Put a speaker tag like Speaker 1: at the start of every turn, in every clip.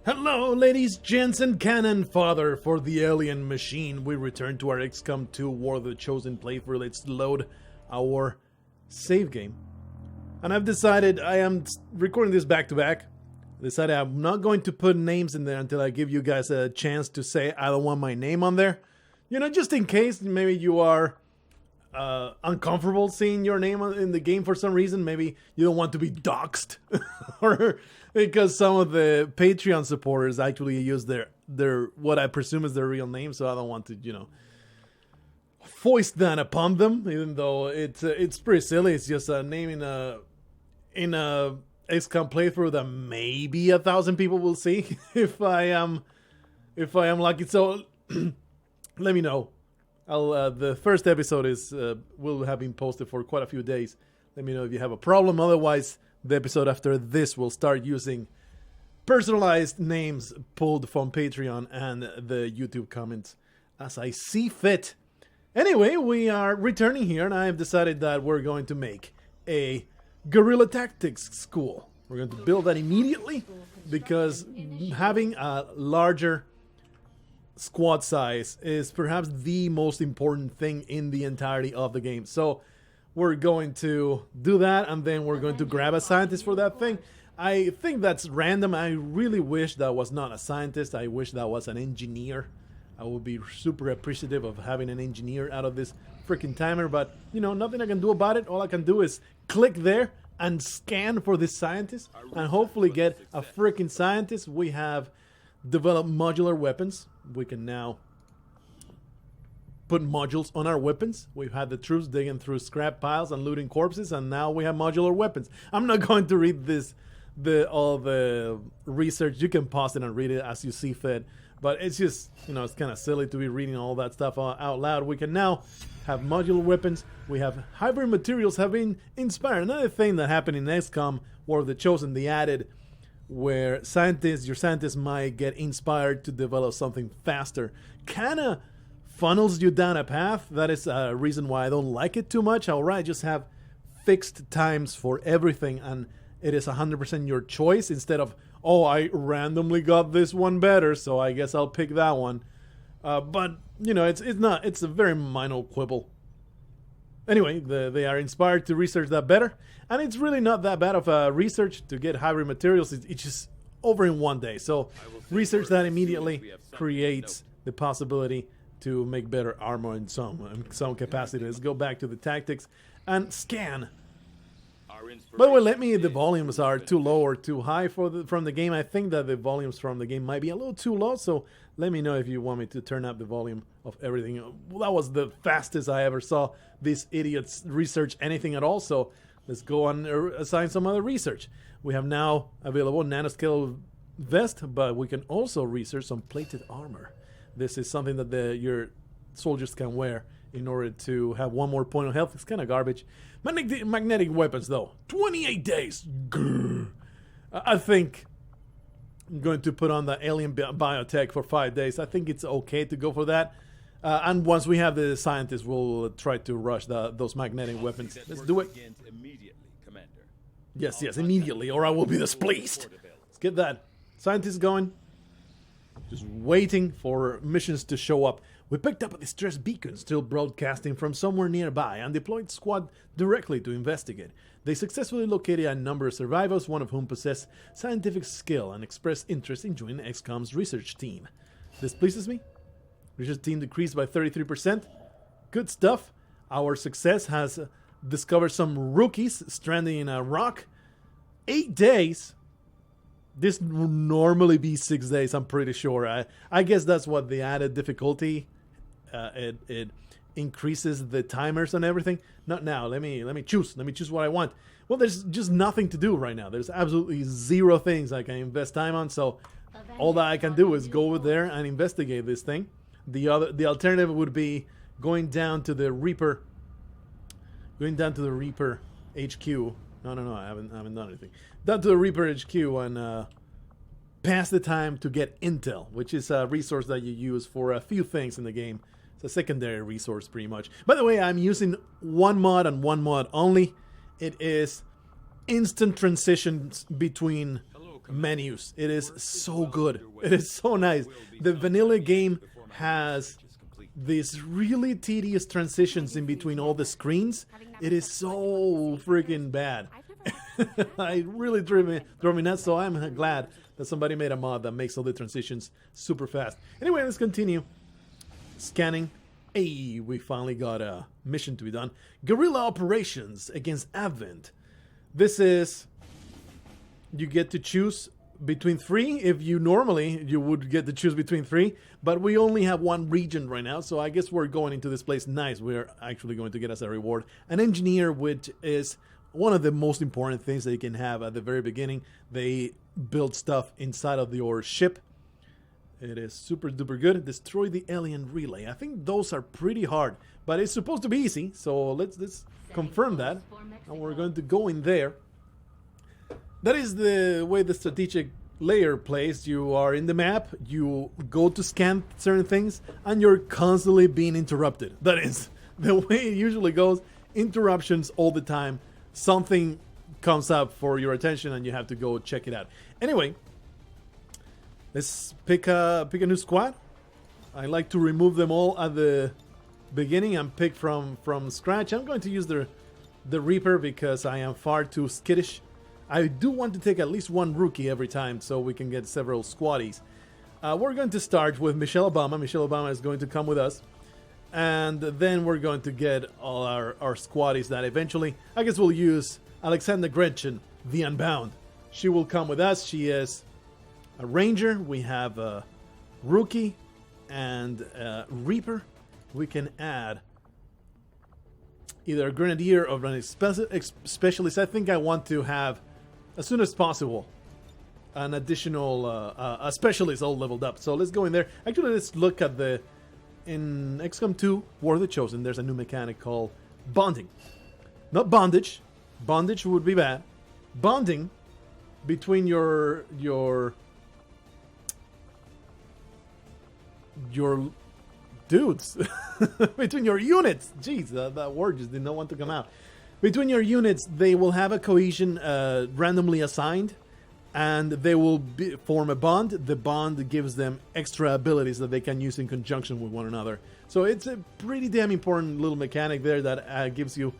Speaker 1: Hello, ladies, gents, and cannon fodder for the alien machine. We return to our XCOM 2 War of the Chosen playthrough. Let's load our save game. And I've decided I am recording this back to back. Decided I'm not going to put names in there until I give you guys a chance to say I don't want my name on there. You know, just in case maybe you are uncomfortable seeing your name in the game for some reason. Maybe you don't want to be doxxed. Or because some of the Patreon supporters actually use their what I presume is their real name, so I don't want to, you know, foist that upon them, even though it's pretty silly. It's just a name in a XCOM playthrough that maybe 1,000 people will see if I am lucky. So let me know. The first episode will have been posted for quite a few days. Let me know if you have a problem. Otherwise, the episode after this will start using personalized names pulled from Patreon and the YouTube comments as I see fit. Anyway, we are returning here, and I have decided that we're going to make a guerrilla tactics school. We're going to build that immediately because having a larger squad size is perhaps the most important thing in the entirety of the game. So we're going to do that, and then we're going to grab a scientist for that thing. I think that's random. I really wish that was not a scientist. I wish that was an engineer. I would be super appreciative of having an engineer out of this freaking timer, but you know, nothing I can do about it. All I can do is click there and scan for this scientist and hopefully get a freaking scientist. We have developed modular weapons. We can now put modules on our weapons. We've had the troops digging through scrap piles and looting corpses, and now we have modular weapons. I'm not going to read all the research. You can pause it and read it as you see fit, but it's just, you know, it's kind of silly to be reading all that stuff out loud. We can now have modular weapons. We have hybrid materials have been inspired. Another thing that happened in XCOM War of the Chosen, they added where your scientists might get inspired to develop something faster. Kinda funnels you down a path. That is a reason why I don't like it too much. Alright, just have fixed times for everything, and it is 100% your choice instead of, oh, I randomly got this one better, so I guess I'll pick that one. But you know, it's a very minor quibble. Anyway, they are inspired to research that better, and it's really not that bad of a research to get hybrid materials. It's just over in one day. So research that immediately creates the possibility to make better armor in some capacity. Let's go back to the tactics and scan. By the way, let me if the volumes are too low or too high from the game. I think that the volumes from the game might be a little too low, so let me know if you want me to turn up the volume of everything. Well, that was the fastest I ever saw these idiots research anything at all, so let's go on and assign some other research. We have now available nanoscale vest, but we can also research some plated armor. This is something that your soldiers can wear in order to have one more point of health. It's kind of garbage. Magnetic weapons, though. 28 days. Grr. I think I'm going to put on the alien biotech for 5 days. I think it's okay to go for that. And once we have the scientists, we'll try to rush those magnetic weapons. Let's do it. Yes, immediately, or I will be displeased. Let's get that scientist going. Just waiting for missions to show up. We picked up a distress beacon still broadcasting from somewhere nearby and deployed squad directly to investigate. They successfully located a number of survivors, one of whom possessed scientific skill and expressed interest in joining XCOM's research team. This pleases me. Research team decreased by 33%. Good stuff. Our success has discovered some rookies stranded in a rock. 8 days. This would normally be 6 days, I'm pretty sure. I guess that's what the added difficulty. It increases the timers and everything. Not now. Let me choose. Let me choose what I want. Well, there's just nothing to do right now. There's absolutely zero things I can invest time on. So all that I can do is go over there and investigate this thing. The alternative would be going down to the Reaper. Going down to the Reaper HQ. No, I haven't done anything. Down to the Reaper HQ and pass the time to get intel, which is a resource that you use for a few things in the game. It's a secondary resource, pretty much. By the way, I'm using one mod and one mod only. It is instant transitions between Menus. It is so good. It is so nice. The vanilla game has these really tedious transitions in between all the screens. It is so freaking bad. I really drove me nuts, so I'm glad that somebody made a mod that makes all the transitions super fast. Anyway, let's continue. Scanning. Hey, we finally got a mission to be done. Guerrilla operations against Advent. This is... you get to choose between 3. If you normally, you would get to choose between 3. But we only have 1 region right now, so I guess we're going into this place nice. We're actually going to get as a reward an engineer, which is one of the most important things that you can have at the very beginning. They build stuff inside of your ship. It is super duper good. Destroy the alien relay. I think those are pretty hard, but it's supposed to be easy. So let's confirm that, and we're going to go in there. That is the way the strategic layer plays. You are in the map, you go to scan certain things, and you're constantly being interrupted. That is the way it usually goes. Interruptions all the time. Something comes up for your attention and you have to go check it out. Anyway, let's pick a new squad. I like to remove them all at the beginning and pick from scratch. I'm going to use the Reaper because I am far too skittish. I do want to take at least 1 rookie every time so we can get several squaddies. We're going to start with Michelle Obama. Michelle Obama is going to come with us. And then we're going to get all our squaddies that eventually, I guess we'll use Alexandra Gretchen, the Unbound. She will come with us. She is a Ranger. We have a Rookie and a Reaper. We can add either a Grenadier or a Specialist. I think I want to have, as soon as possible, an additional a Specialist all leveled up. So let's go in there. Actually, let's look at the... in XCOM 2, War of the Chosen, there's a new mechanic called bonding. Not bondage. Bondage would be bad. Bonding between your dudes. Between your units. Jeez, that word just did not want to come out. Between your units, they will have a cohesion randomly assigned. And they will form a bond. The bond gives them extra abilities that they can use in conjunction with one another. So it's a pretty damn important little mechanic there that gives you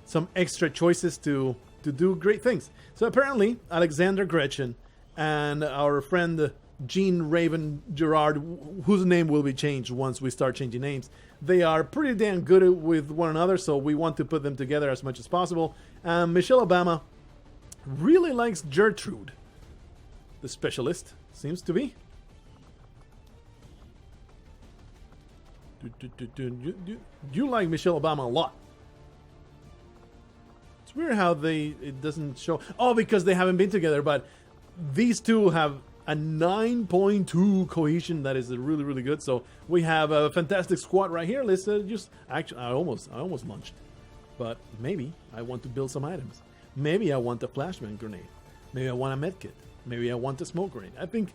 Speaker 1: some extra choices to do great things. So apparently, Alexander Gretchen and our friend Jean Raven Gerard, whose name will be changed once we start changing names, they are pretty damn good with one another. So we want to put them together as much as possible. Michelle Obama really likes Gertrude. The Specialist seems to be. You like Michelle Obama a lot. It's weird how it doesn't show. Oh, because they haven't been together. But these two have a 9.2 cohesion that is really, really good. So we have a fantastic squad right here. Let's actually, I almost launched, but maybe I want to build some items. Maybe I want a flashbang grenade. Maybe I want a medkit. Maybe I want a smoke grenade. I think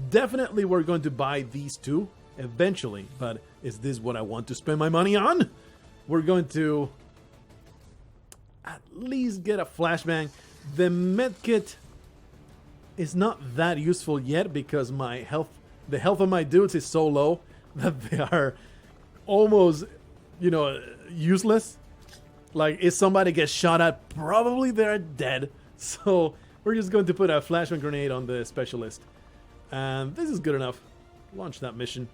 Speaker 1: definitely we're going to buy these two eventually, but is this what I want to spend my money on? We're going to at least get a flashbang. The medkit is not that useful yet because the health of my dudes is so low that they are almost, useless. Like if somebody gets shot at, probably they're dead. So we're just going to put a flashbang grenade on the Specialist. And this is good enough. Launch that mission.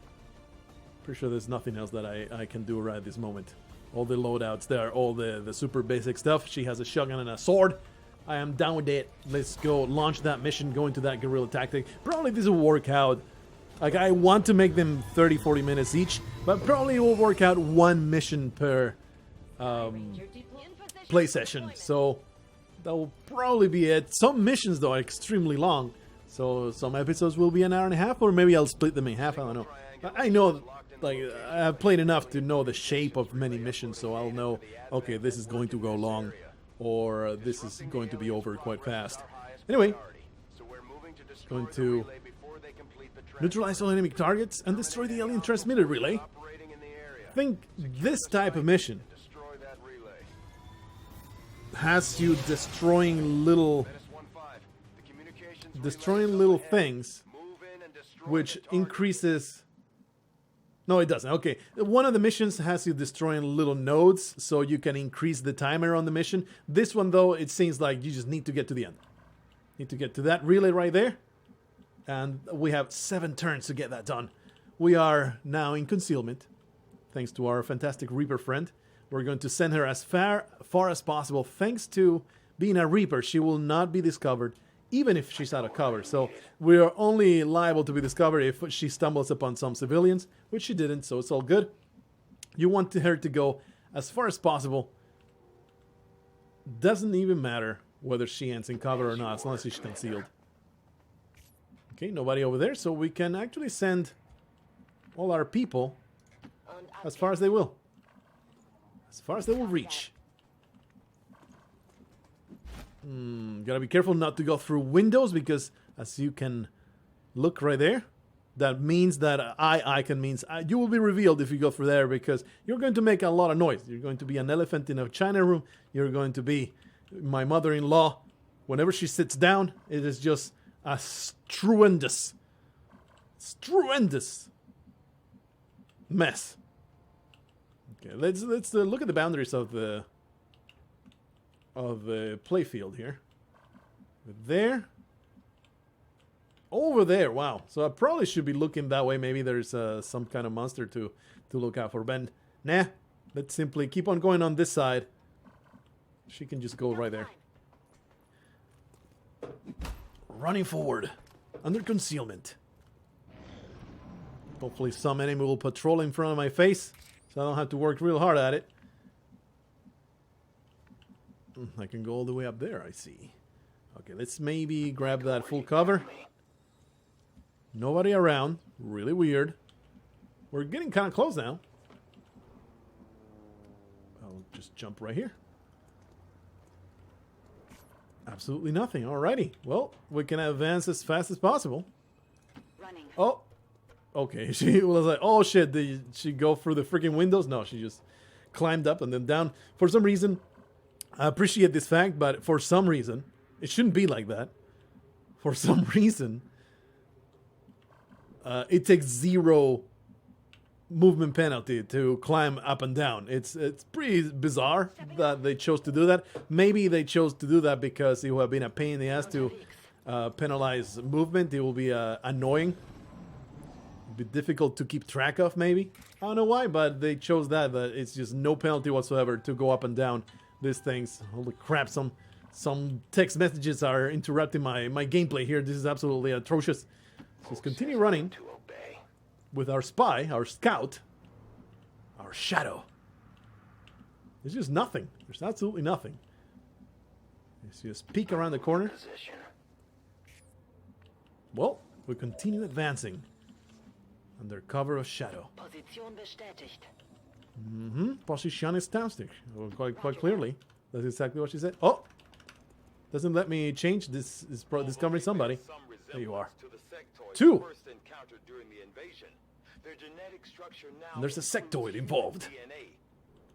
Speaker 1: Pretty sure there's nothing else that I can do right at this moment. All the loadouts there, all the super basic stuff. She has a shotgun and a sword. I am down with it. Let's go launch that mission, go into that guerrilla tactic. Probably this will work out. Like, I want to make them 30-40 minutes each, but probably it will work out 1 mission per play session. So that will probably be it. Some missions, though, are extremely long. So some episodes will be an hour and a half, or maybe I'll split them in half. I don't know. I know, like, I've played enough to know the shape of many missions, so I'll know, okay, this is going to go long, or this is going to be over quite fast. Anyway, going to neutralize all enemy targets and destroy the alien transmitter relay. I think this type of mission has you destroying little destroying little things, which increases... No, it doesn't. Okay, one of the missions has you destroying little nodes, so you can increase the timer on the mission. This one, though, it seems like you just need to get to the end. Need to get to that relay right there. And we have 7 turns to get that done. We are now in concealment, thanks to our fantastic Reaper friend. We're going to send her as far as possible. Thanks to being a Reaper, she will not be discovered, even if she's out of cover. So we are only liable to be discovered if she stumbles upon some civilians, which she didn't, so it's all good. You want her to go as far as possible. Doesn't even matter whether she ends in cover or not, as long as she's concealed. Okay, nobody over there, so we can actually send all our people as far as they will. As far as they will reach. Gotta be careful not to go through windows, because as you can look right there, that means that icon means you will be revealed if you go through there, because you're going to make a lot of noise. You're going to be an elephant in a china room. You're going to be my mother-in-law. Whenever she sits down, it is just a stupendous mess. Okay, let's look at the boundaries of the playfield here. There, over there. Wow. So I probably should be looking that way. Maybe there's some kind of monster to look out for. But nah, let's simply keep on going on this side. She can just go right there. Running forward, under concealment. Hopefully some enemy will patrol in front of my face, so I don't have to work real hard at it. I can go all the way up there, I see. Okay, let's maybe grab that full cover. Nobody around. Really weird. We're getting kind of close now. I'll just jump right here. Absolutely nothing. Alrighty. Well, we can advance as fast as possible.
Speaker 2: Running.
Speaker 1: Oh. Okay. She was like, oh shit, did she go through the freaking windows? No, she just climbed up and then down. For some reason, I appreciate this fact, but for some reason, it shouldn't be like that. For some reason, it takes 0 movement penalty to climb up and down. It's pretty bizarre that they chose to do that. Maybe they chose to do that because it would have been a pain in the ass to penalize movement. It will be annoying. It'll be difficult to keep track of, maybe. I don't know why, but they chose that it's just no penalty whatsoever to go up and down these things. Holy crap, some text messages are interrupting my gameplay here. This is absolutely atrocious. Let's continue running with our spy, our scout, our shadow. There's just nothing. There's absolutely nothing. Let's just peek around the corner. Well, we continue advancing under cover of shadow. Position established. Well, quite clearly. That's exactly what she said. Oh! Doesn't let me change. This is discovering somebody. There you are. 2! And there's a sectoid involved.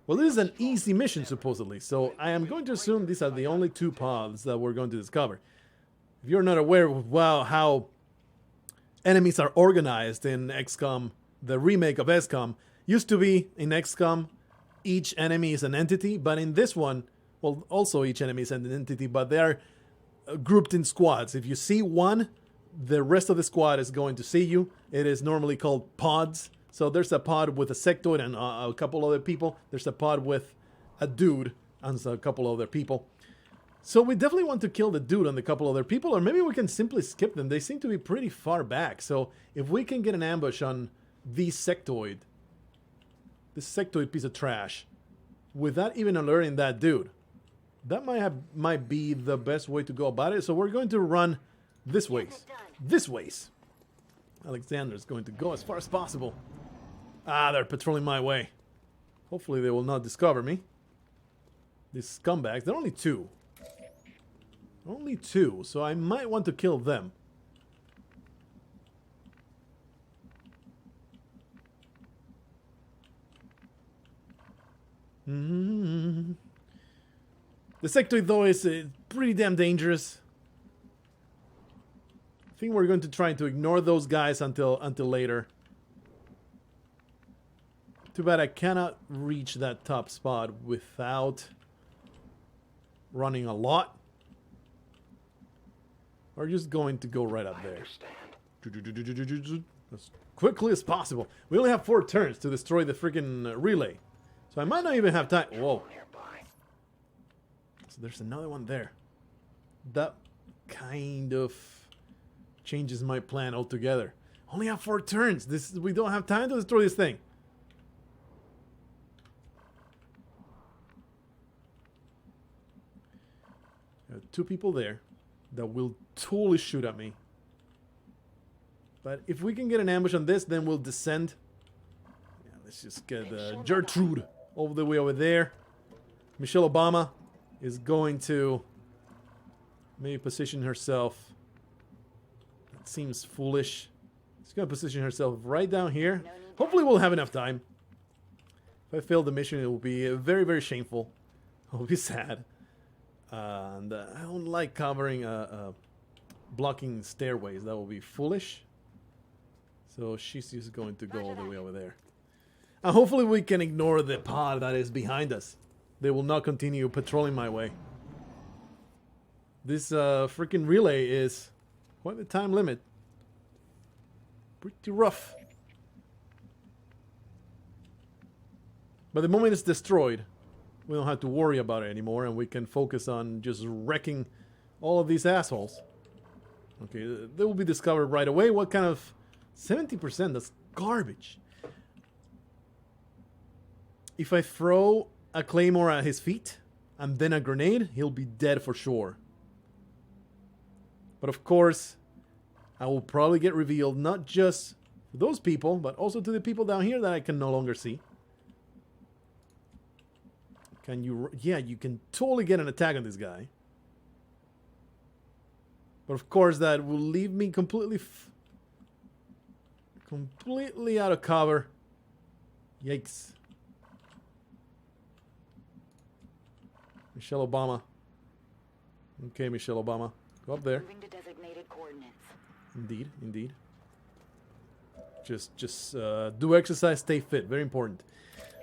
Speaker 1: Well, this is an easy mission, supposedly, so I am going to assume these are the only 2 pods that we're going to discover. If you're not aware of how enemies are organized in XCOM, the remake of XCOM, used to be in XCOM, each enemy is an entity, but in this one, well, also each enemy is an entity, but they are grouped in squads. If you see one, the rest of the squad is going to see you. It is normally called pods. So there's a pod with a sectoid and a couple other people. There's a pod with a dude and a couple other people. So we definitely want to kill the dude and a couple other people, or maybe we can simply skip them. They seem to be pretty far back. So if we can get an ambush on this sectoid piece of trash, without even alerting that dude, that might be the best way to go about it. So we're going to run this ways. This ways. Alexander's going to go as far as possible. Ah, they're patrolling my way. Hopefully they will not discover me. These scumbags. They're only 2. Only 2. So I might want to kill them. The sectoid, though, is pretty damn dangerous. I think we're going to try to ignore those guys until later. Too bad I cannot reach that top spot without running a lot. We're just going to go right up there. As quickly as possible. We only have 4 turns to destroy the freaking relay. So I might not even have time. Whoa. So there's another one there. That kind of changes my plan altogether. Only have 4 turns. We don't have time to destroy this thing. There are 2 people there that will totally shoot at me. But if we can get an ambush on this, then we'll descend. Yeah, let's just get Gertrude all the way over there. Michelle Obama is going to maybe position herself. That seems foolish. She's going to position herself right down here. Hopefully we'll have enough time. If I fail the mission, it will be very, very shameful. It will be sad. And I don't like covering blocking stairways. That will be foolish. So she's just going to go all the way over there. And hopefully we can ignore the pod that is behind us. They will not continue patrolling my way. This freaking relay is quite the time limit. Pretty rough. But the moment it's destroyed, we don't have to worry about it anymore, and we can focus on just wrecking all of these assholes. Okay, they will be discovered right away. What kind of 70%? That's garbage. If I throw a claymore at his feet and then a grenade, he'll be dead for sure. But of course, I will probably get revealed not just to those people, but also to the people down here that I can no longer see. Can you... Yeah, you can totally get an attack on this guy. But of course, that will leave me completely out of cover. Yikes. Michelle Obama. Okay, Michelle Obama. Go up there.
Speaker 2: Moving to designated coordinates.
Speaker 1: Indeed, indeed. Just do exercise, stay fit. Very important.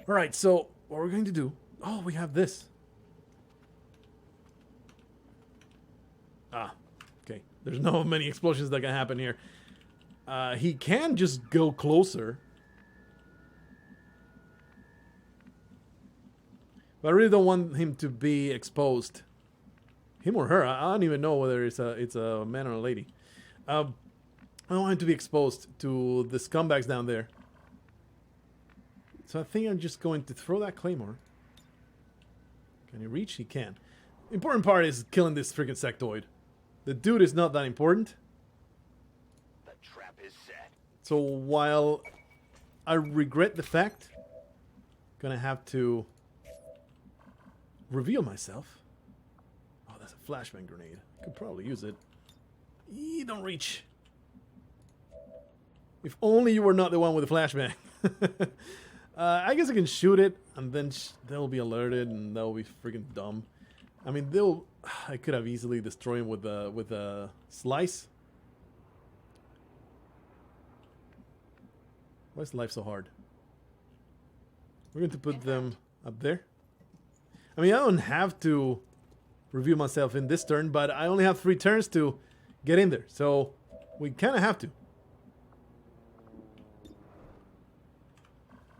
Speaker 1: All right, so what we're going to do... Oh, we have this. Ah, okay. There's no many explosions that can happen here. He can just go closer. But I really don't want him to be exposed. Him or her. I don't even know whether it's a man or a lady. I don't want him to be exposed to the scumbags down there. So I think I'm just going to throw that claymore. Can he reach? He can. Important part is killing this freaking sectoid. The dude is not that important.
Speaker 3: The trap is set.
Speaker 1: So while I regret the fact, gonna have to reveal myself. Oh, that's a flashbang grenade. I could probably use it. Don't reach. If only you were not the one with the flashbang. I guess I can shoot it, and then they'll be alerted, and that'll be freaking dumb. I mean, I could have easily destroyed him with a slice. Why is life so hard? We're going to put them up there. I mean, I don't have to reveal myself in this turn, but I only have 3 turns to get in there, so we kind of have to.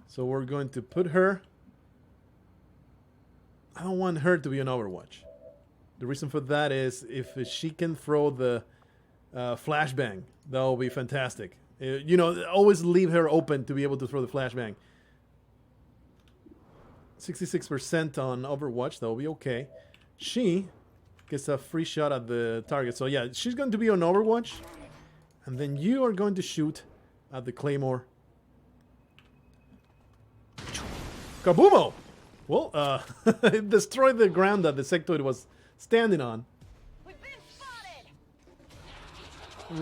Speaker 1: So we're going to put her... I don't want her to be on Overwatch. The reason for that is if she can throw the flashbang, that will be fantastic. You know, always leave her open to be able to throw the flashbang. 66% on Overwatch, that will be okay. She gets a free shot at the target. So yeah, she's going to be on Overwatch. And then you are going to shoot at the claymore. Kaboomo! Well, it destroyed the ground that the sectoid was standing on.
Speaker 2: We've been spotted.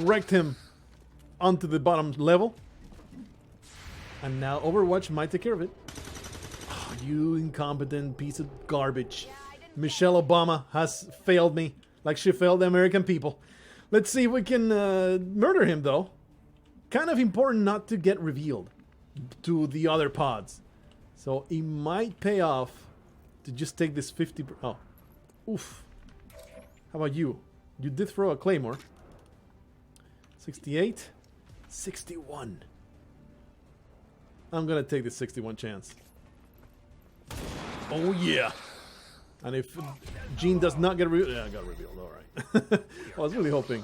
Speaker 1: Wrecked him onto the bottom level. And now Overwatch might take care of it. Oh, you incompetent piece of garbage. Michelle Obama has failed me like she failed the American people. Let's see if we can murder him, though. Kind of important not to get revealed to the other pods. So it might pay off to just take this 50... Oh. Oof. How about you? You did throw a claymore. 68. 61. I'm gonna take the 61 chance. Oh yeah. And if Gene does not get revealed... Yeah, I got revealed. Alright. I was really hoping.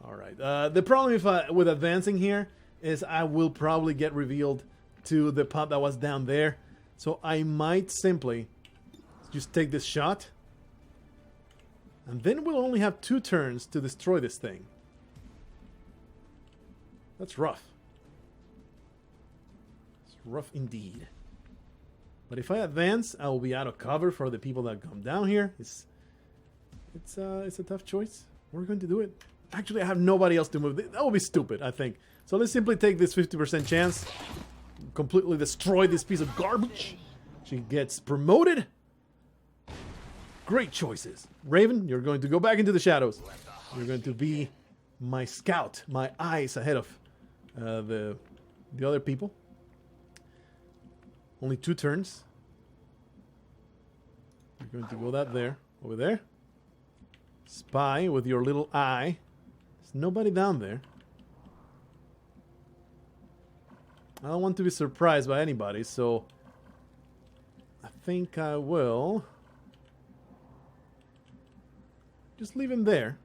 Speaker 1: Alright. The problem with advancing here is I will probably get revealed to the pod that was down there. So I might simply just take this shot. And then we'll only have 2 turns to destroy this thing. That's rough. It's rough indeed. But if I advance, I will be out of cover for the people that come down here. It's a tough choice. We're going to do it. Actually, I have nobody else to move. That would be stupid, I think. So let's simply take this 50% chance. Completely destroy this piece of garbage. She gets promoted. Great choices. Raven, you're going to go back into the shadows. You're going to be my scout, my eyes ahead of the other people. Only 2 turns. You're going to go that there. Over there. Spy with your little eye. There's nobody down there. I don't want to be surprised by anybody, so I think I will just leave him there.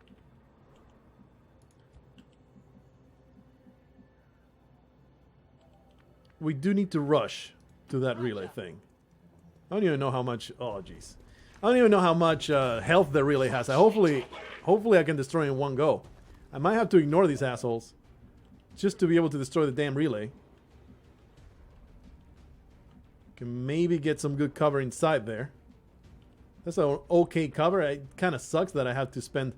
Speaker 1: We do need to rush to that relay thing. I don't even know how much... Oh, jeez. I don't even know how much health the relay has. Hopefully I can destroy it in one go. I might have to ignore these assholes just to be able to destroy the damn relay. Can maybe get some good cover inside there. That's an okay cover. It kind of sucks that I have to spend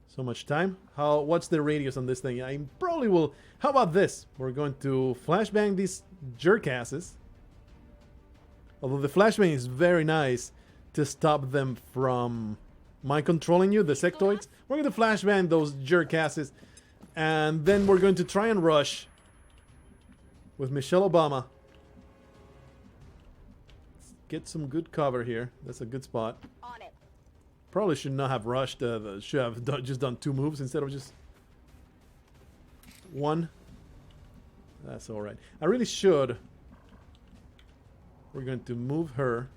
Speaker 1: so much time. What's the radius on this thing? I probably will... How about this? We're going to flashbang these jerkasses. Although the flashbang is very nice to stop them from mind controlling you, the sectoids. We're going to flashbang those jerkasses. And then we're going to try and rush with Michelle Obama. Get some good cover here. That's a good spot.
Speaker 2: On it.
Speaker 1: Probably should not have rushed. Should have just done 2 moves instead of just 1. That's all right. I really should. We're going to move her.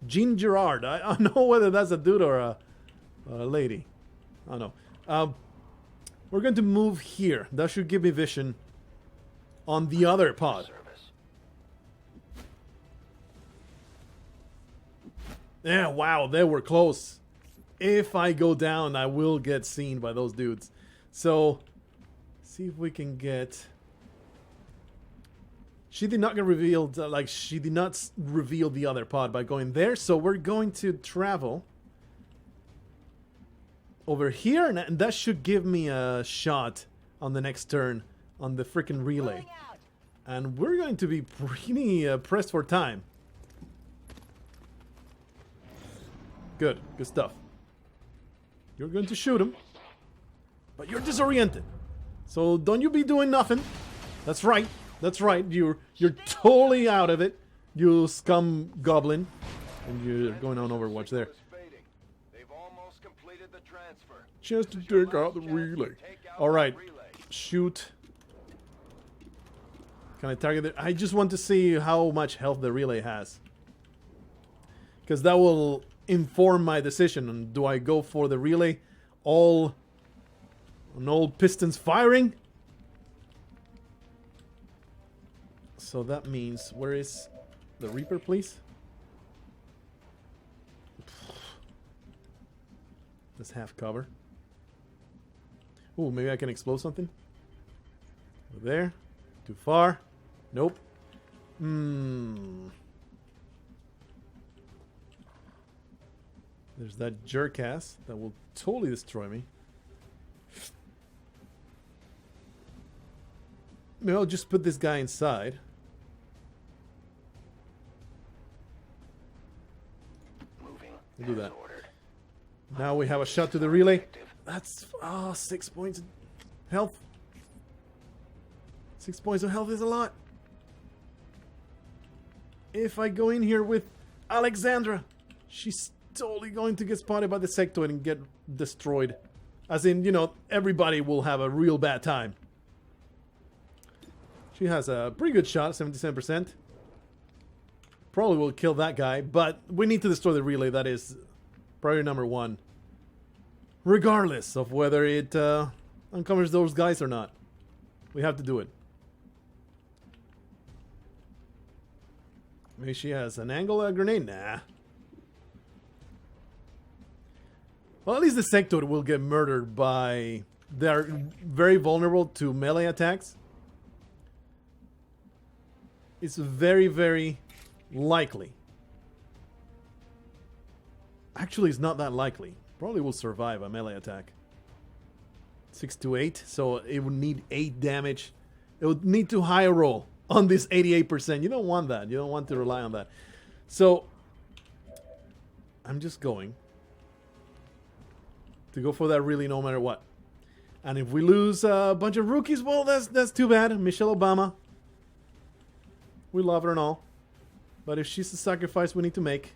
Speaker 1: Jean Girard. I don't know whether that's a dude or a lady. I don't know. We're going to move here. That should give me vision on the other pod. Yeah, wow, they were close. If I go down, I will get seen by those dudes. So, see if we can get... She did not get revealed, she did not reveal the other pod by going there. So we're going to travel over here, and that should give me a shot on the next turn on the freaking relay. And we're going to be pretty pressed for time. Good stuff. You're going to shoot him, but you're disoriented. So don't you be doing nothing. That's right. That's right. You're totally out of it, you scum goblin. And you're going on Overwatch there.
Speaker 3: They've almost completed the transfer.
Speaker 1: Chance to take out the relay. All right, shoot. Can I target it? I just want to see how much health the relay has, because that will inform my decision on do I go for the relay all pistons firing. So that means, where is the Reaper, please? Let's half cover. Ooh, maybe I can explode something. Over there. Too far. Nope. There's that jerk-ass that will totally destroy me. Maybe I'll just put this guy inside. We'll do that. Now we have a shot to the relay. That's 6 points of health. 6 points of health is a lot. If I go in here with Alexandra, she's totally going to get spotted by the sectoid and get destroyed. As in, you know, everybody will have a real bad time. She has a pretty good shot, 77%. Probably will kill that guy, but we need to destroy the relay. That is priority number 1. Regardless of whether it uncovers those guys or not. We have to do it. Maybe she has an angle grenade? Nah. Well, at least the sectoid will get murdered by... They're very vulnerable to melee attacks. It's very, very likely. Actually, it's not that likely. Probably will survive a melee attack. 6 to 8, so it would need 8 damage. It would need to high roll on this 88%. You don't want that. You don't want to rely on that. So, I'm just going to go for that really no matter what. And if we lose a bunch of rookies, well, that's too bad. Michelle Obama. We love her and all. But if she's the sacrifice we need to make,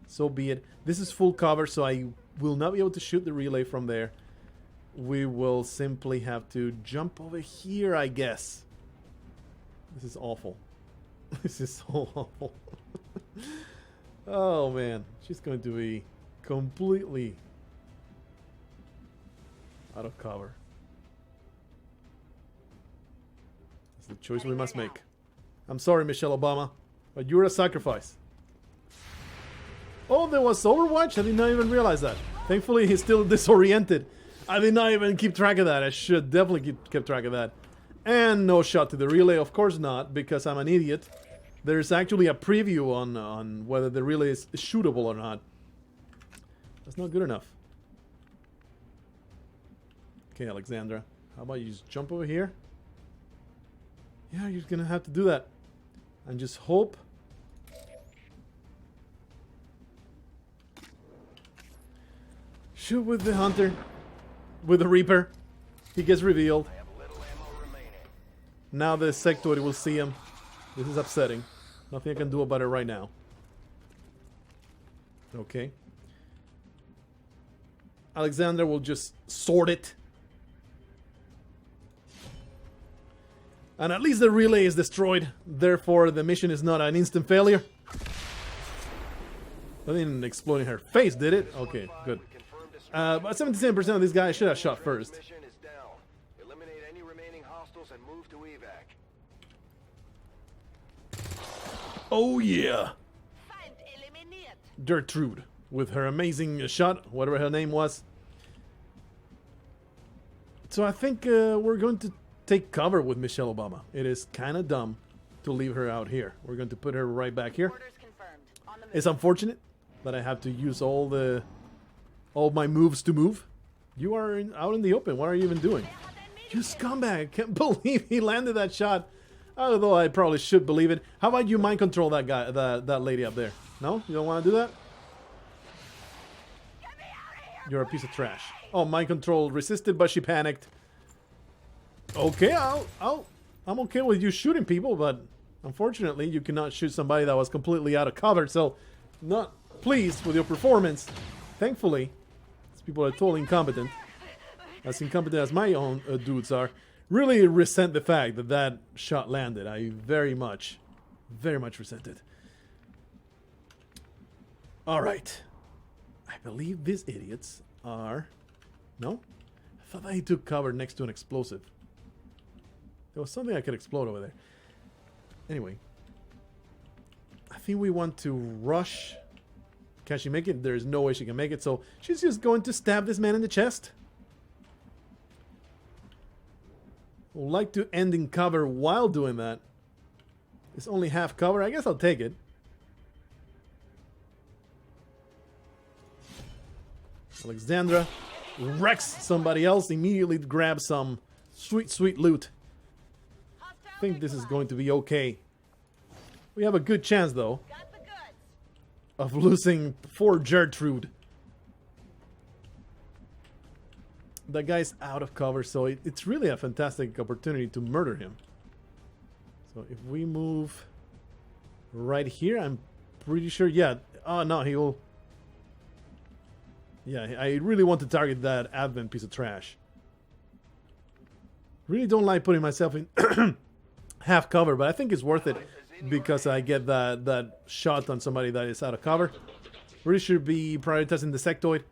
Speaker 1: so be it. This is full cover, so I will not be able to shoot the relay from there. We will simply have to jump over here, I guess. This is awful. This is so awful. Oh, man. She's going to be completely out of cover. It's the choice we must make. I'm sorry, Michelle Obama, but you're a sacrifice. Oh, there was Overwatch? I did not even realize that. Thankfully, he's still disoriented. I did not even keep track of that. I should definitely keep track of that. And no shot to the relay, of course not, because I'm an idiot. There's actually a preview on whether the relay is shootable or not. That's not good enough. Okay, Alexandra, how about you just jump over here? Yeah, you're gonna have to do that. And just hope. Shoot with the Hunter. With the Reaper. He gets revealed. Now the sectoid will see him. This is upsetting. Nothing I can do about it right now. Okay. Alexander will just sort it. And at least the relay is destroyed. Therefore, the mission is not an instant failure. That didn't explode in her face, did it? Okay, good. But 77% of these guys should have shot first.
Speaker 3: Eliminate any remaining hostiles and move to evac.
Speaker 1: Oh yeah! Gertrude, with her amazing shot, whatever her name was. So I think we're going to take cover with Michelle Obama. It is kind of dumb to leave her out here. We're going to put her right back here. It's unfortunate that I have to use all my moves to move. You are out in the open. What are you even doing? You scumbag! I can't believe he landed that shot. Although I probably should believe it. How about you mind control that guy, that lady up there? No, you don't want to do that. You're a piece of trash. Oh, mind control resisted, but she panicked. Okay, I'm okay with you shooting people, but unfortunately, you cannot shoot somebody that was completely out of cover. So, not pleased with your performance. Thankfully, these people are totally incompetent. As incompetent as my own dudes are. Really resent the fact that that shot landed. I very much resent it. Alright. I believe these idiots are... No? I thought that he took cover next to an explosive. There was something I could explode over there. Anyway. I think we want to rush. Can she make it? There's no way she can make it, so she's just going to stab this man in the chest. Would like to end in cover while doing that. It's only half cover. I guess I'll take it. Alexandra wrecks somebody else. Immediately grabs some sweet, sweet loot. I think this is going to be okay. We have a good chance, though, of losing poor Gertrude. That guy's out of cover, so it's really a fantastic opportunity to murder him. So if we move right here, I'm pretty sure, yeah. Oh, no, he will... Yeah, I really want to target that advent piece of trash. Really don't like putting myself in half cover, but I think it's worth it because I get that shot on somebody that is out of cover. Really should be prioritizing the sectoid,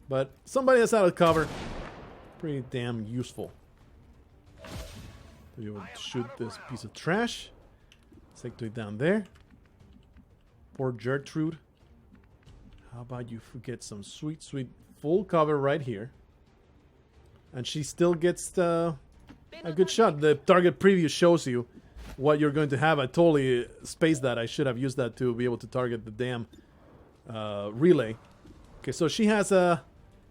Speaker 1: but somebody that's out of cover, pretty damn useful. So you will shoot this piece of trash. Sectoid down there. Poor Gertrude. How about you get some sweet, sweet full cover right here. And she still gets a good shot. The target preview shows you what you're going to have. I totally spaced that. I should have used that to be able to target the damn relay. Okay, so she has a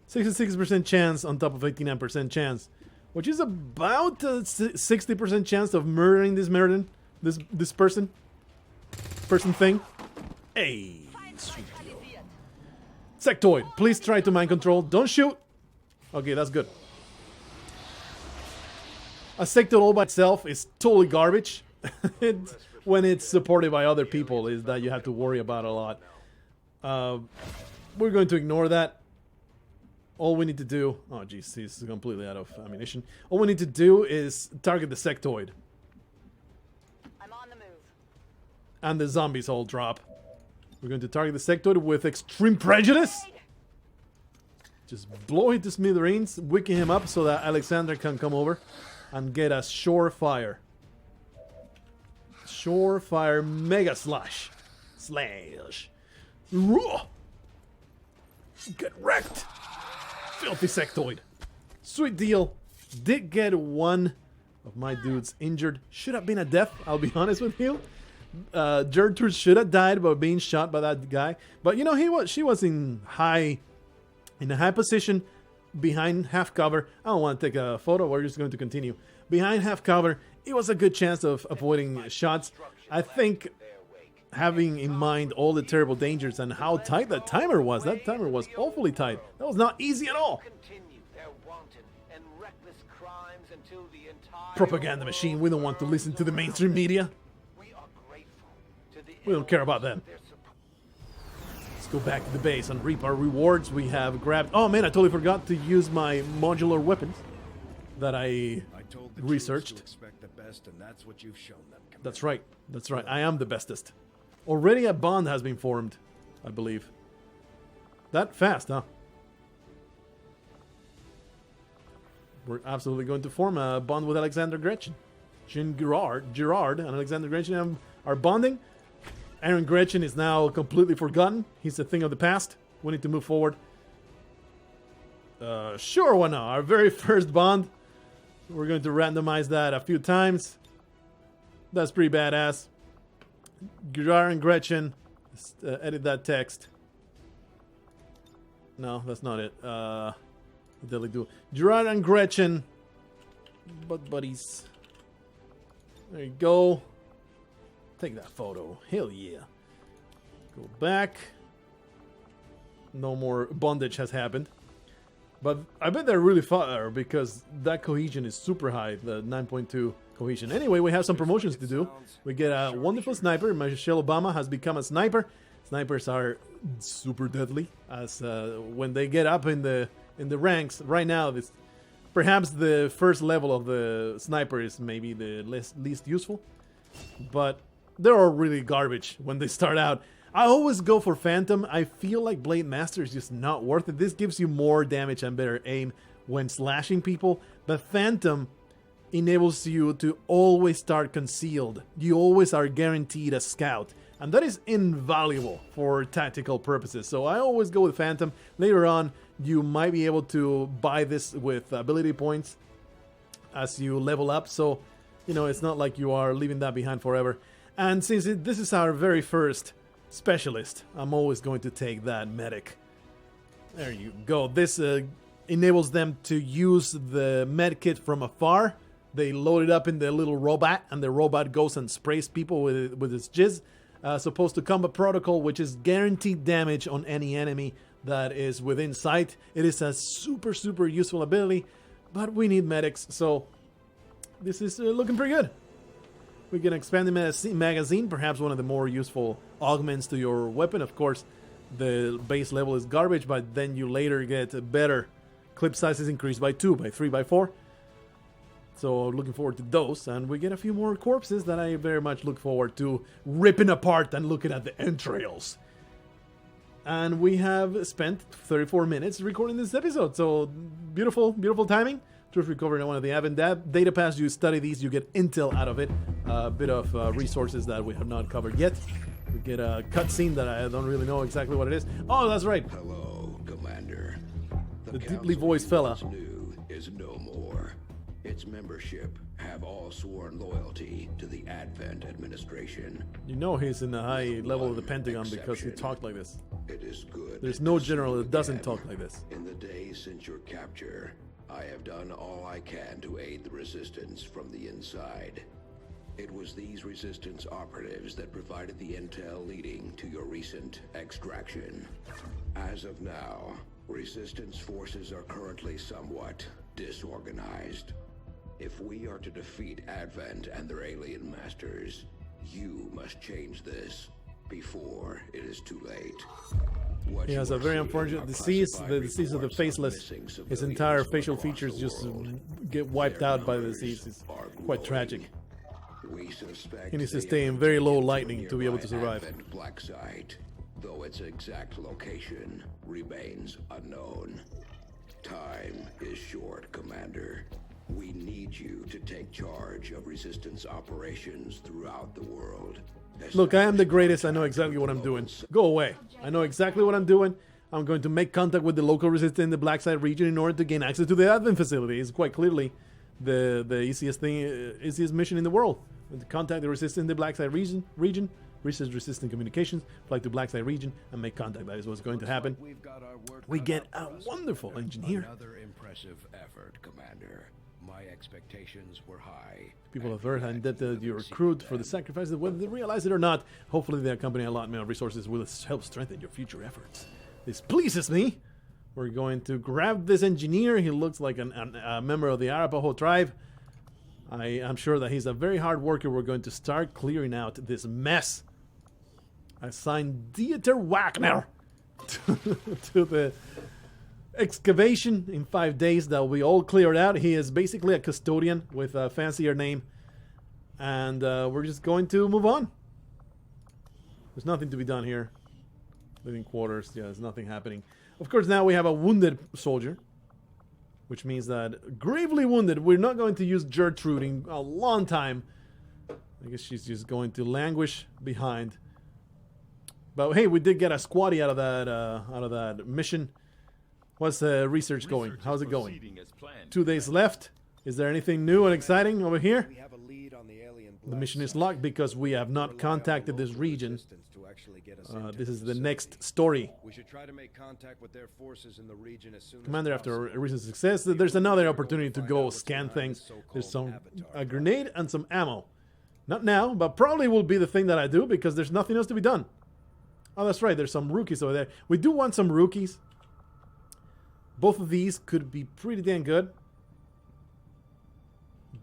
Speaker 1: 66% chance on top of 89% chance, which is about a 60% chance of murdering this person thing. Hey, sweet deal. Sectoid, please try to mind control. Don't shoot. Okay, that's good. A sectoid all by itself is totally garbage. When it's supported by other people, is that you have to worry about a lot. We're going to ignore that. All we need to do... Oh, jeez, he's completely out of ammunition. All we need to do is target the sectoid.
Speaker 2: I'm on the move.
Speaker 1: And the zombies all drop. We're going to target the sectoid with extreme prejudice. Just blow it to smithereens, wicking him up so that Alexander can come over and get a surefire. Surefire mega slash. Slash. Raw. Get wrecked. Filthy sectoid. Sweet deal. Did get one of my dudes injured. Should have been a death, I'll be honest with you. Gertrude should have died by being shot by that guy. But you know, she was in a high position behind half cover. I don't want to take a photo. We're just going to continue. Behind half cover, it was a good chance of avoiding shots. I think having in mind all the terrible dangers and how tight that timer was awfully tight. That was not easy at all. Propaganda machine. We don't want to listen to the mainstream media. We don't care about them. Let's go back to the base and reap our rewards. We have grabbed... Oh man, I totally forgot to use my modular weapons that I researched. That's right. That's right. I am the bestest. Already a bond has been formed, I believe. That fast, huh? We're absolutely going to form a bond with Alexander Gretchen. Gerard and Alexander Gretchen are bonding. Aaron Gretchen is now completely forgotten. He's a thing of the past. We need to move forward. Sure, why not? Our very first bond. We're going to randomize that a few times. That's pretty badass. Gerard and Gretchen. Let's edit that text. No, that's not it. Delete do. Gerard and Gretchen. Buddies. There you go. Take that photo. Hell yeah. Go back. No more bondage has happened. But I bet they're really far because that cohesion is super high. The 9.2 cohesion. Anyway, we have some promotions to do. We get a wonderful sniper. Michelle Obama has become a sniper. Snipers are super deadly. As when they get up in the ranks. Right now, perhaps the first level of the sniper is maybe the least useful. But they're all really garbage when they start out. I always go for Phantom. I feel like Blade Master is just not worth it. This gives you more damage and better aim when slashing people. But Phantom enables you to always start concealed. You always are guaranteed a scout. And that is invaluable for tactical purposes. So I always go with Phantom. Later on, you might be able to buy this with ability points as you level up. So, you know, it's not like you are leaving that behind forever. And since this is our very first specialist, I'm always going to take that medic. There you go. This enables them to use the medkit from afar. They load it up in the little robot, and the robot goes and sprays people with its jizz. As opposed to combat protocol, which is guaranteed damage on any enemy that is within sight. It is a super, super useful ability, but we need medics, so this is looking pretty good. We can expand the magazine, perhaps one of the more useful augments to your weapon. Of course, the base level is garbage, but then you later get better. Clip sizes increased by 2, by 3, by 4. So looking forward to those, and we get a few more corpses that I very much look forward to ripping apart and looking at the entrails. And we have spent 34 minutes recording this episode, so beautiful, beautiful timing. Just recovered one of the Avenger data pass. You study these, you get intel out of it, a bit of resources that we have not covered yet. We get a cutscene that I don't really know exactly what it is. Oh, that's right.
Speaker 4: Hello, Commander.
Speaker 1: The deeply voiced fella.
Speaker 4: New is no more. Its membership have all sworn loyalty to the Advent administration.
Speaker 1: You know he's in the high level of the Pentagon because he talked like this.
Speaker 4: It is good.
Speaker 1: There's no general that doesn't talk like this.
Speaker 4: In the days since your capture, I have done all I can to aid the resistance from the inside. It was these resistance operatives that provided the intel leading to your recent extraction. As of now, resistance forces are currently somewhat disorganized. If we are to defeat Advent and their alien masters, you must change this before it is too late.
Speaker 1: He has a very unfortunate disease, the disease of the faceless. His entire facial features just get wiped out by the disease. It's quite tragic. He needs to stay in very low lightning to be able to survive.
Speaker 4: Black site, though its exact location remains unknown. Time is short, Commander. We need you to take charge of resistance operations throughout the world.
Speaker 1: Look, I am the greatest. I know exactly what I'm doing. Go away. I know exactly what I'm doing. I'm going to make contact with the local resistance in the Black Site region in order to gain access to the Advent facility. It's quite clearly the easiest mission in the world. To contact the resistance in the Black Site region, research resistant communications, fly to Black Site region, and make contact. That is what's going to happen. We get a wonderful engineer.
Speaker 4: Another impressive effort, Commander. My expectations were high.
Speaker 1: People of Earth are indebted to your recruit for the sacrifices, whether they realize it or not. Hopefully the company allotment of resources will help strengthen your future efforts. This pleases me. We're going to grab this engineer. He looks like a member of the Arapaho tribe. I am sure that he's a very hard worker. We're going to start clearing out this mess. I assigned Dieter Wagner to the excavation in 5 days. That will be all cleared out. He is basically a custodian with a fancier name. And we're just going to move on. There's nothing to be done here. Living quarters. Yeah, there's nothing happening. Of course, now we have a wounded soldier. Which means that gravely wounded. We're not going to use Gertrude in a long time. I guess she's just going to languish behind. But hey, we did get a squatty out of that mission. What's the research going? How's it going? 2 days left. Is there anything new and exciting over here? The mission is locked because we have not contacted this region. This is the next story.
Speaker 5: We should try to make contact with their forces in the region as soon
Speaker 1: Commander,
Speaker 5: as
Speaker 1: after a recent success, there's another opportunity to go scan things. There's a grenade and some ammo. Not now, but probably will be the thing that I do because there's nothing else to be done. Oh, that's right. There's some rookies over there. We do want some rookies. Both of these could be pretty damn good.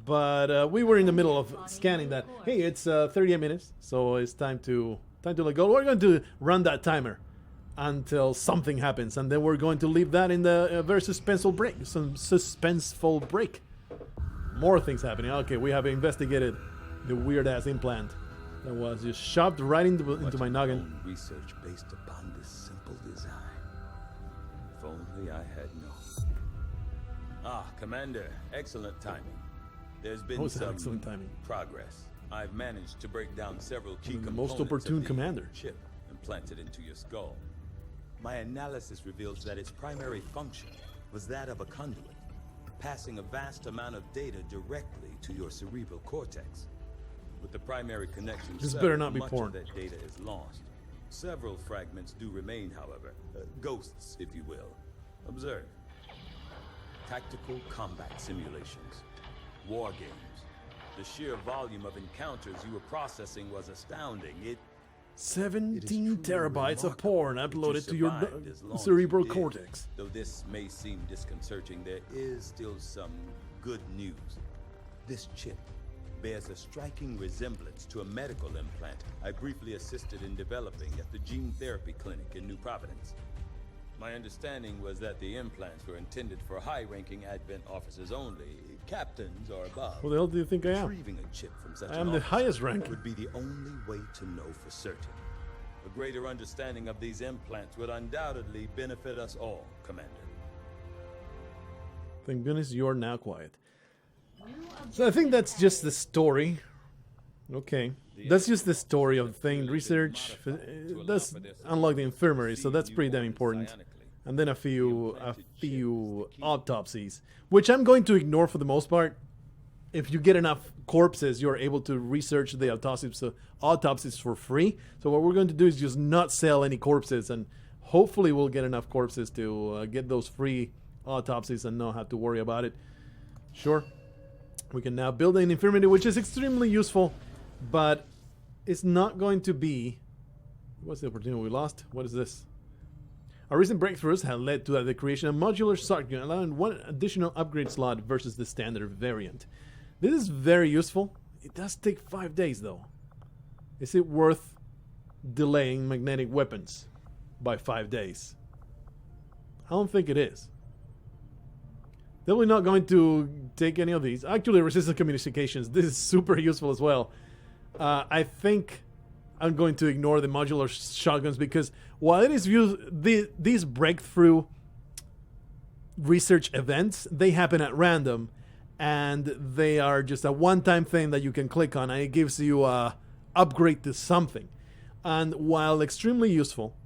Speaker 1: But we were in the middle of scanning that. Hey, it's 38 minutes, so it's time to let go. We're going to run that timer until something happens, and then we're going to leave that in the very suspenseful break. Some suspenseful break. More things happening. Okay, we have investigated the weird-ass implant that was just shoved right into my noggin.
Speaker 6: Research based upon this simple design. If only I had known. Ah, Commander, excellent timing. There's been some
Speaker 1: excellent timing.
Speaker 6: Progress. I've managed to break down several key
Speaker 1: The
Speaker 6: components
Speaker 1: most opportune
Speaker 6: of the
Speaker 1: commander.
Speaker 6: chip implanted into your skull. My analysis reveals that its primary function was that of a conduit, passing a vast amount of data directly to your cerebral cortex. With the primary connection
Speaker 1: This
Speaker 6: severed,
Speaker 1: better not be
Speaker 6: much
Speaker 1: porn.
Speaker 6: of that data is lost. Several fragments do remain, however, ghosts, if you will. Observe. Tactical combat simulations, war games. The sheer volume of encounters you were processing was astounding. It
Speaker 1: 17 terabytes of
Speaker 6: remarkable
Speaker 1: porn
Speaker 6: that you
Speaker 1: uploaded to your
Speaker 6: survived as long as
Speaker 1: cerebral
Speaker 6: you did.
Speaker 1: cortex.
Speaker 6: Though this may seem disconcerting, there is still some good news. This chip bears a striking resemblance to a medical implant I briefly assisted in developing at the gene therapy clinic in New Providence. My understanding was that the implants were intended for high-ranking Advent officers only, captains or above.
Speaker 1: Who the hell do you think I am?
Speaker 6: Retrieving a chip from such
Speaker 1: I
Speaker 6: an
Speaker 1: am the
Speaker 6: officer
Speaker 1: highest rank.
Speaker 6: would be the only way to know for certain. A greater understanding of these implants would undoubtedly benefit us all, Commander.
Speaker 1: Thank goodness you're now quiet. So I think that's just the story. Okay. That's just the story of the thing. Research. That's unlock the infirmary, so that's pretty damn important. And then a few autopsies, which I'm going to ignore for the most part. If you get enough corpses, you're able to research the autopsies for free. So what we're going to do is just not sell any corpses, and hopefully we'll get enough corpses to get those free autopsies and not have to worry about it. Sure. We can now build an infirmary, which is extremely useful, but it's not going to be... What's the opportunity we lost? What is this? Our recent breakthroughs have led to the creation of modular shotgun, allowing one additional upgrade slot versus the standard variant. This is very useful. It does take 5 days, though. Is it worth delaying magnetic weapons by 5 days? I don't think it is. Definitely not going to take any of these. Actually, resistant communications. This is super useful as well. I think I'm going to ignore the modular shotguns because while it is these breakthrough research events, they happen at random, and they are just a one-time thing that you can click on, and it gives you a upgrade to something. And while extremely useful,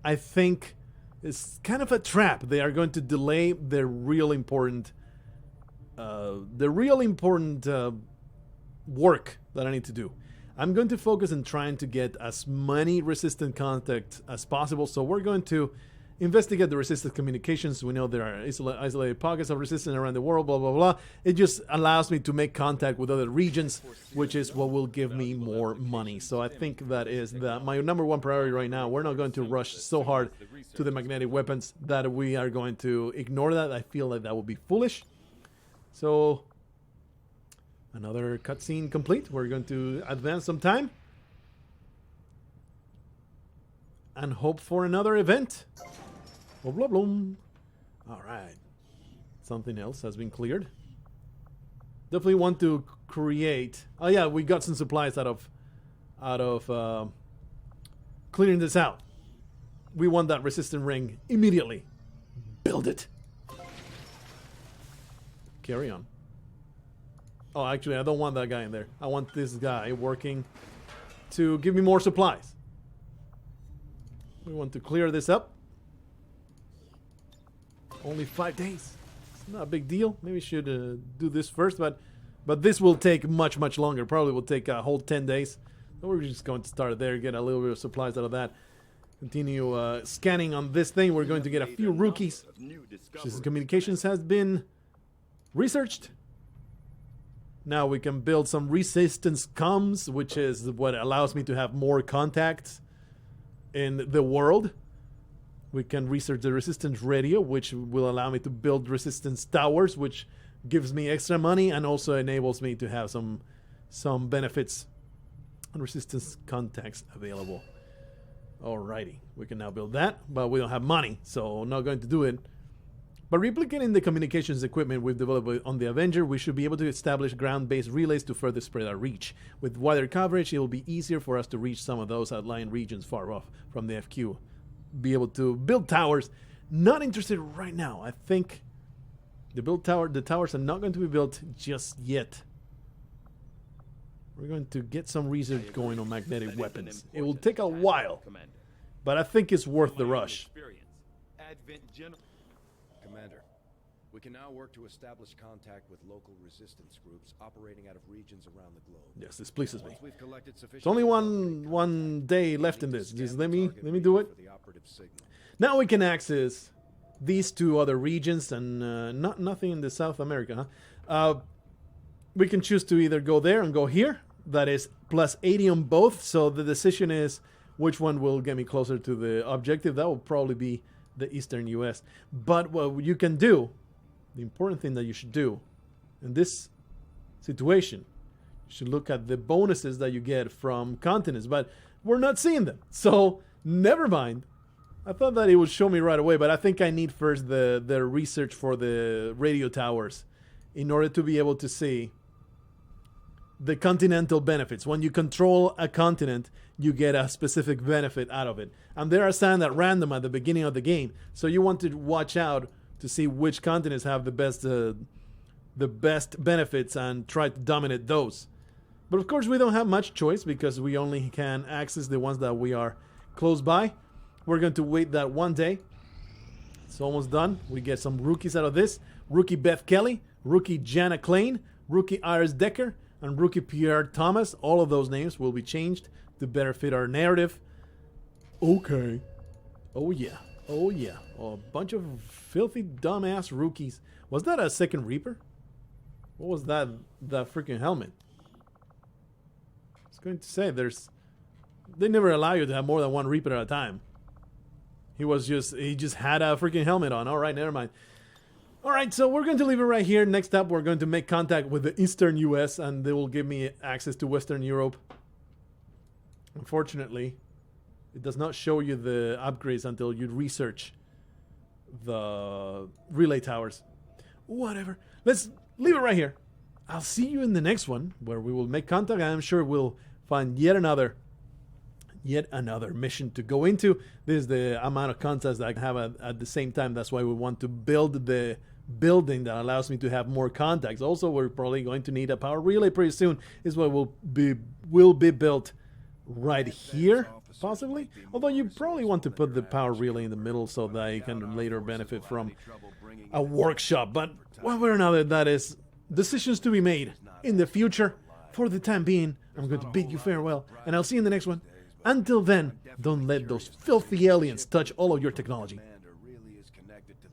Speaker 1: I think it's kind of a trap. They are going to delay the real important work that I need to do. I'm going to focus on trying to get as many resistant contacts as possible. So we're going to investigate the resistant communications. We know there are isolated pockets of resistance around the world, blah, blah, blah. It just allows me to make contact with other regions, which is what will give me more money. So I think that is my number one priority right now. We're not going to rush so hard to the magnetic weapons that we are going to ignore that. I feel like that would be foolish. So another cutscene complete. We're going to advance some time and hope for another event. Blah, blah, blah. All right. Something else has been cleared. Definitely want to create... Oh yeah, we got some supplies out of clearing this out. We want that resistant ring immediately. Build it. Carry on. Oh, actually, I don't want that guy in there. I want this guy working to give me more supplies. We want to clear this up. Only 5 days. It's not a big deal. Maybe we should do this first, but this will take much, much longer. Probably will take a whole 10 days. So we're just going to start there, get a little bit of supplies out of that. Continue scanning on this thing. We're going to get a few rookies. System communications has been researched. Now we can build some resistance comms, which is what allows me to have more contacts in the world. We can research the resistance radio, which will allow me to build resistance towers, which gives me extra money and also enables me to have some benefits and resistance contacts available. Alrighty, we can now build that, but we don't have money, so not going to do it. By replicating the communications equipment we've developed on the Avenger, we should be able to establish ground-based relays to further spread our reach. With wider coverage, it will be easier for us to reach some of those outlying regions far off from the FQ. Be able to build towers. Not interested right now. I think the towers are not going to be built just yet. We're going to get some research going on magnetic weapons. It will take a while, but I think it's worth the rush.
Speaker 5: Commander, we can now work to establish contact with local resistance groups operating out of regions around the globe.
Speaker 1: Yes, this pleases me.
Speaker 5: Once we've collected sufficient...
Speaker 1: There's only one day left in this. Just let me do it. Now we can access these two other regions and nothing in the South America. Huh? We can choose to either go there and go here. that is plus 80 on both. So the decision is which one will get me closer to the objective. That will probably be the Eastern US. But what you can do, the important thing that you should do in this situation, you should look at the bonuses that you get from continents. But we're not seeing them. So never mind. I thought that it would show me right away, but I think I need first the research for the radio towers in order to be able to see the continental benefits. When you control a continent, you get a specific benefit out of it. And they are assigned at random at the beginning of the game. So you want to watch out to see which continents have the best benefits and try to dominate those. But of course we don't have much choice because we only can access the ones that we are close by. We're going to wait that one day. It's almost done. We get some rookies out of this. Rookie Beth Kelly, rookie Jana Klein, rookie Iris Decker, and rookie Pierre Thomas. All of those names will be changed to better fit our narrative. Okay. Oh yeah. Oh yeah. Oh, a bunch of filthy dumbass rookies. Was that a second Reaper? What was that freaking helmet? I was going to say they never allow you to have more than one Reaper at a time. He just had a freaking helmet on. All right, never mind. All right, so we're going to leave it right here. Next up, we're going to make contact with the Eastern US, and they will give me access to Western Europe. Unfortunately, it does not show you the upgrades until you research the relay towers. Whatever. Let's leave it right here. I'll see you in the next one, where we will make contact. I'm sure we'll find yet another mission to go into. This is the amount of contacts that I can have at the same time. That's why we want to build the building that allows me to have more contacts. Also, we're probably going to need a power relay pretty soon. Is what will be built right here, possibly. Although you probably want to put the power relay in the middle so that you can later benefit from a workshop. But one way or another, that is decisions to be made in the future. For the time being, I'm going to bid you farewell, and I'll see you in the next one. Until then, don't let those filthy aliens touch all of your technology.